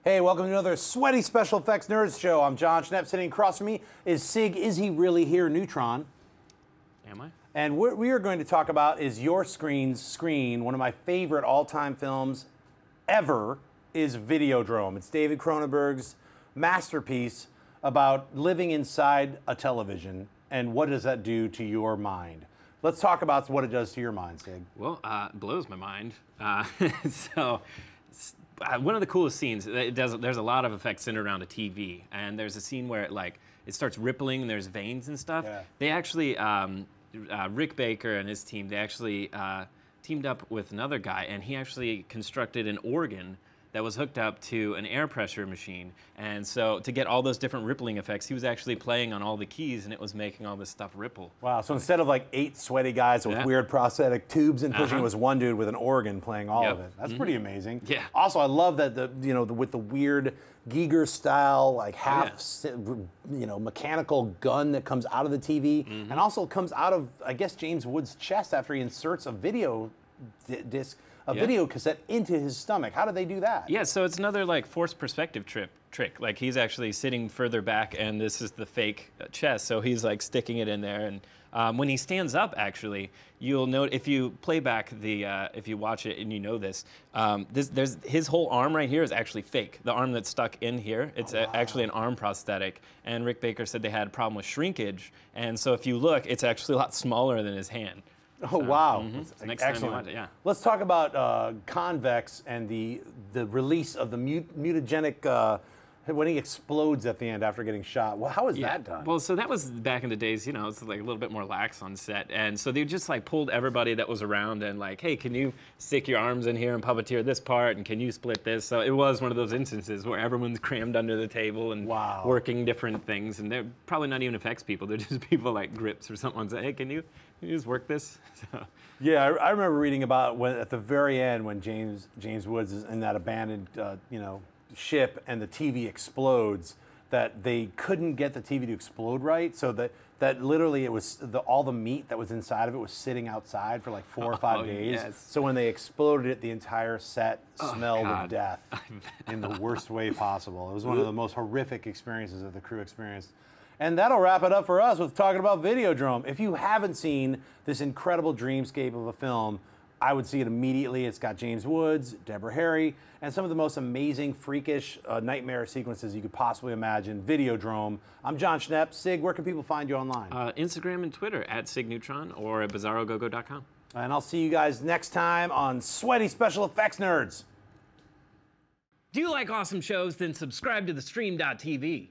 Hey, welcome to another sweaty Special Effects Nerds show. I'm Jon Schnepp. Sitting across from me is Sig, Is He Really Here, Neutron. Am I? And what we are going to talk about is Your Screen's Screen. One of my favorite all-time films ever is Videodrome. It's David Cronenberg's masterpiece about living inside a television and what does that do to your mind. Let's talk about what it does to your mind, Sig. Well, it blows my mind. One of the coolest scenes, there's a lot of effects centered around a TV, and there's a scene where it starts rippling and there's veins and stuff. Yeah. They actually, Rick Baker and his team, they actually teamed up with another guy, and he actually constructed an organ that was hooked up to an air pressure machine. And so to get all those different rippling effects, he was actually playing on all the keys, and it was making all this stuff ripple. Wow, so instead of like 8 sweaty guys with weird prosthetic tubes and pushing, it was one dude with an organ playing all of it. That's pretty amazing. Yeah. Also, I love that with the weird Giger style, like mechanical gun that comes out of the TV, and also comes out of, I guess, James Woods' chest after he inserts a video disc. Video cassette into his stomach. How do they do that? Yeah, so it's another like forced perspective trick. Like he's actually sitting further back, and this is the fake chest. So he's like sticking it in there, and when he stands up, actually, you'll note if you play back the if you watch it and you know this, there's his whole arm right here is actually fake. The arm that's stuck in here, it's actually an arm prosthetic. And Rick Baker said they had a problem with shrinkage, and so if you look, it's actually a lot smaller than his hand. Oh, wow. Next Excellent. time you watch it, yeah. Let's talk about Convex and the release of the mutagenic, when he explodes at the end after getting shot. Well, how is that done? Well, so that was back in the days, it's like a little bit more lax on set. And so they just like pulled everybody that was around and like, hey, can you stick your arms in here and puppeteer this part? And can you split this? So it was one of those instances where everyone's crammed under the table and working different things. And they're probably not even effects people. They're just people like Grips or someone say, hey, can you just work this? So. Yeah, I remember reading about when at the very end when James Woods is in that abandoned ship and the TV explodes, that they couldn't get the TV to explode right, so that literally it was all the meat that was inside of it was sitting outside for like 4 or 5 days. Yes. So when they exploded it, the entire set smelled of death in the worst way possible. It was one of the most horrific experiences that the crew experienced. And that'll wrap it up for us with talking about Videodrome. If you haven't seen this incredible dreamscape of a film, I would see it immediately. It's got James Woods, Deborah Harry, and some of the most amazing, freakish nightmare sequences you could possibly imagine. Videodrome. I'm Jon Schnepp. Sig, where can people find you online? Instagram and Twitter @SigNeutron or at BizarroGoGo.com. And I'll see you guys next time on Sweaty Special Effects Nerds. Do you like awesome shows? Then subscribe to the Stream.tv.